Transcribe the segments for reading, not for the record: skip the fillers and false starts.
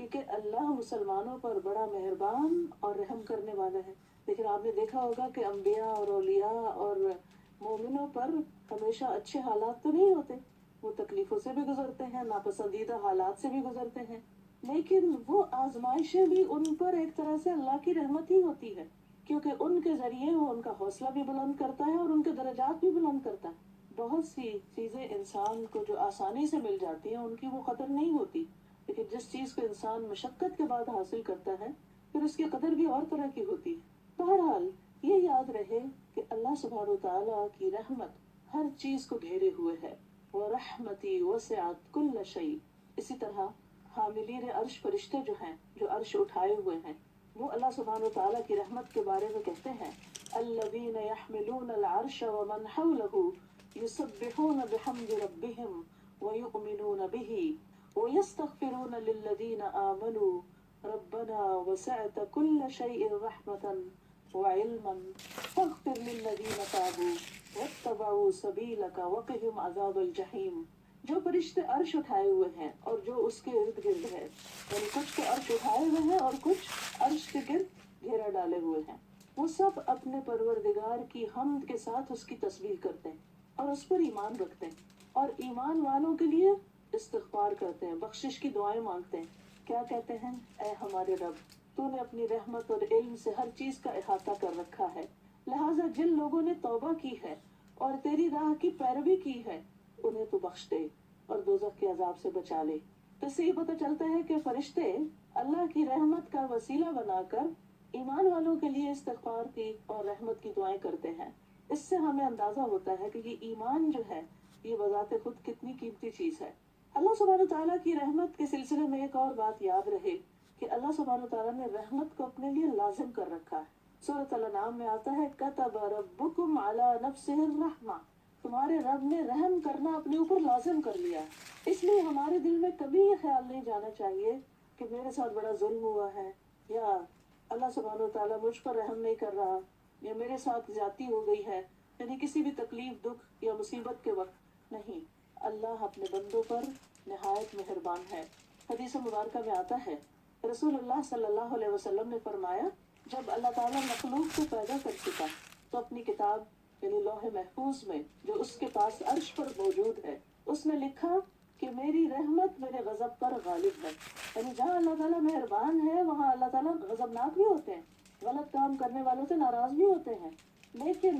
کیونکہ اللہ مسلمانوں پر بڑا مہربان اور رحم کرنے والا ہے۔ لیکن آپ نے دیکھا ہوگا کہ انبیاء اور اولیاء اور مومنوں پر ہمیشہ اچھے حالات تو نہیں ہوتے، وہ تکلیفوں سے بھی گزرتے ہیں، ناپسندیدہ حالات سے بھی گزرتے ہیں، لیکن وہ آزمائشیں بھی ان پر ایک طرح سے اللہ کی رحمت ہی ہوتی ہے، کیونکہ ان کے ذریعے وہ ان کا حوصلہ بھی بلند کرتا ہے اور ان کے درجات بھی بلند کرتا ہے۔ بہت سی چیزیں انسان کو جو آسانی سے مل جاتی ہیں ان کی وہ قدر نہیں ہوتی، لیکن جس چیز کو انسان مشقت کے بعد حاصل کرتا ہے پھر اس کی قدر بھی اور طرح کی ہوتی ہے۔ بہرحال یہ یاد رہے کہ اللہ سبحانہ وتعالیٰ کی رحمت ہر چیز کو گھیرے ہوئے ہے، وَرَحْمَتِي وَسِعَتْ كُلَّ شَيْءٍ۔ اسی طرح حاملین عرش فرشتے جو ہیں، جو عرش اٹھائے ہوئے ہیں، وہ اللہ سبحانہ وتعالیٰ کی رحمت کے بارے میں کہتے ہیں الذین یحملون العرش ومن حولہ یسبحون بحمد ربهم ویؤمنون به ویستغفرون للذین آمنوا ربنا وسعت كل شيء رحمة وعلما فاغفر للذین تابوا واتبعوا سبیلک وقهم عذاب الجحیم۔ جو فرشتے عرش اٹھائے ہوئے ہیں اور جو اس کے ارد گرد ہے، یعنی کچھ تو عرش اٹھائے ہوئے ہیں اور کچھ عرش کے گرد گھیرا ڈالے ہوئے ہیں، وہ سب اپنے پروردگار کی حمد کے ساتھ اس کی تسبیح کرتے ہیں اور اس پر ایمان رکھتے ہیں، اور ایمان والوں کے لیے استغفار کرتے ہیں، بخشش کی دعائیں مانگتے ہیں۔ کیا کہتے ہیں؟ اے ہمارے رب، تو نے اپنی رحمت اور علم سے ہر چیز کا احاطہ کر رکھا ہے، لہٰذا جن لوگوں نے توبہ کی ہے اور تیری راہ کی پیروی کی ہے انہیں تو بخش دے اور دوزخ کے عذاب سے بچا لے۔ تو اس سے یہ پتہ چلتا ہے کہ فرشتے اللہ کی رحمت کا وسیلہ بنا کر ایمان والوں کے لیے استغفار کی اور رحمت کی دعائیں کرتے ہیں۔ اس سے ہمیں اندازہ ہوتا ہے کہ یہ ایمان جو ہے یہ بذات خود کتنی قیمتی چیز ہے۔ اللہ سبحانہ تعالیٰ کی رحمت کے سلسلے میں ایک اور بات یاد رہے کہ اللہ سبحانہ تعالیٰ نے رحمت کو اپنے لیے لازم کر رکھا ہے۔ سورۃ الانعام میں آتا ہے کتب ربکم علی نفسہ الرحمہ، تمہارے رب نے رحم کرنا اپنے اوپر لازم کر لیا ہے۔ اس لیے ہمارے دل میں کبھی یہ خیال نہیں جانا چاہیے کہ میرے ساتھ بڑا ظلم ہوا ہے، یا اللہ سبحانہ وتعالیٰ مجھ پر رحم نہیں کر رہا، یا میرے ساتھ زیادتی ہو گئی ہے، یعنی کسی بھی تکلیف، دکھ یا مصیبت کے وقت نہیں۔ اللہ اپنے بندوں پر نہایت مہربان ہے۔ حدیث مبارکہ میں آتا ہے رسول اللہ صلی اللہ علیہ وسلم نے فرمایا جب اللہ تعالیٰ مخلوق کو پیدا کر چکا تو اپنی کتاب یعنی لوح محفوظ میں جو اس کے پاس عرش پر موجود ہے اس میں لکھا کہ میری رحمت میرے غضب پر غالب ہے۔ یعنی جہاں اللہ تعالیٰ مہربان ہے وہاں اللہ تعالیٰ غضبناک بھی ہوتے ہیں، غلط کام کرنے والوں سے ناراض بھی ہوتے ہیں، لیکن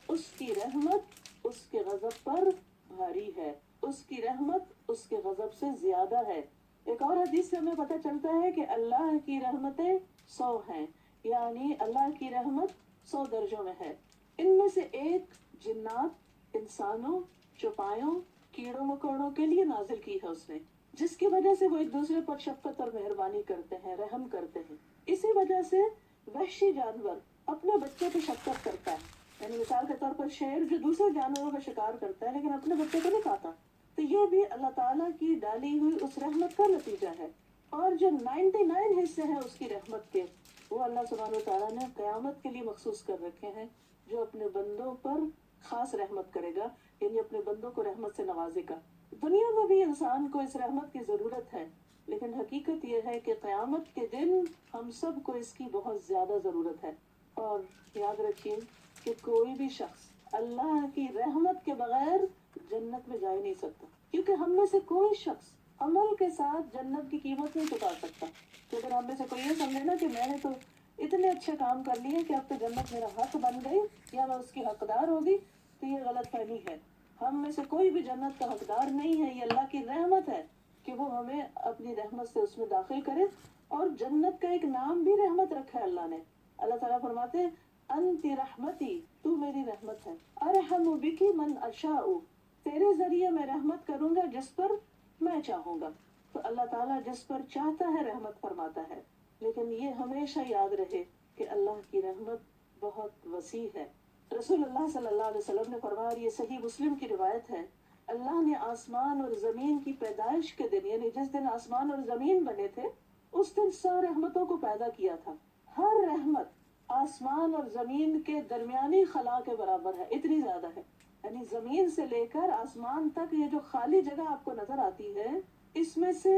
اس کی رحمت اس کے غضب پر بھاری ہے، اس کی رحمت اس کے غضب سے زیادہ ہے۔ ایک اور حدیث سے ہمیں پتہ چلتا ہے کہ اللہ کی رحمتیں 100 ہیں، یعنی اللہ کی رحمت 100 درجوں میں ہے۔ ان میں سے ایک جنات، انسانوں، چوپایوں، کیڑوں مکوڑوں کے لیے نازل کی ہے اس نے، جس کی وجہ سے وہ ایک دوسرے پر شفقت اور مہربانی کرتے ہیں، رحم کرتے ہیں۔ اسی وجہ سے وحشی جانور اپنے بچے پہ شفقت کرتا ہے، یعنی مثال کے طور پر شیر جو دوسرے جانوروں کا شکار کرتا ہے لیکن اپنے بچے کو نہیں کھاتا، تو یہ بھی اللہ تعالیٰ کی ڈالی ہوئی اس رحمت کا نتیجہ ہے۔ اور جو 99 حصے ہیں اس کی رحمت کے، وہ اللہ سبحانہ وتعالیٰ نے قیامت کے لیے مخصوص کر رکھے ہیں، جو اپنے بندوں پر خاص رحمت کرے گا، یعنی اپنے بندوں کو رحمت سے نوازے گا۔ دنیا میں بھی انسان کو اس رحمت کی ضرورت ہے، لیکن حقیقت یہ ہے کہ قیامت کے دن ہم سب کو اس کی بہت زیادہ ضرورت ہے۔ اور یاد رکھیے کہ کوئی بھی شخص اللہ کی رحمت کے بغیر جنت میں جا ہی نہیں سکتا، کیونکہ ہم میں سے کوئی شخص عمل کے ساتھ جنت کی قیمت نہیں چکا سکتا۔ تو اگر ہم میں سے کوئی یہ سمجھے نا کہ میں نے تو اتنے اچھے کام کر لیے کہ اب تو جنت میرا حق بن گئی یا میں اس کی حقدار ہوگی، تو یہ غلط فہمی ہے۔ ہم میں سے کوئی بھی جنت کا حقدار نہیں ہے، یہ اللہ کی رحمت ہے کہ وہ ہمیں اپنی رحمت سے اس میں داخل کرے، اور جنت کا ایک نام بھی رحمت رکھا ہے اللہ نے۔ اللہ تعالیٰ فرماتے ہیں انتی رحمتی، تو میری رحمت ہے، ارحم بکی من اشاء، تیرے ذریعے میں رحمت کروں گا جس پر میں چاہوں گا۔ تو اللہ تعالیٰ جس پر چاہتا ہے رحمت فرماتا ہے، لیکن یہ ہمیشہ یاد رہے کہ اللہ کی رحمت بہت وسیع ہے۔ رسول اللہ صلی اللہ علیہ وسلم نے فرمایا، اور یہ صحیح مسلم کی روایت ہے، اللہ نے آسمان اور زمین کی پیدائش کے دن، یعنی جس دن آسمان اور زمین بنے تھے، اس دن 100 رحمتوں کو پیدا کیا تھا۔ ہر رحمت آسمان اور زمین کے درمیانی خلا کے برابر ہے، اتنی زیادہ ہے۔ یعنی زمین سے لے کر آسمان تک یہ جو خالی جگہ آپ کو نظر آتی ہے، اس میں سے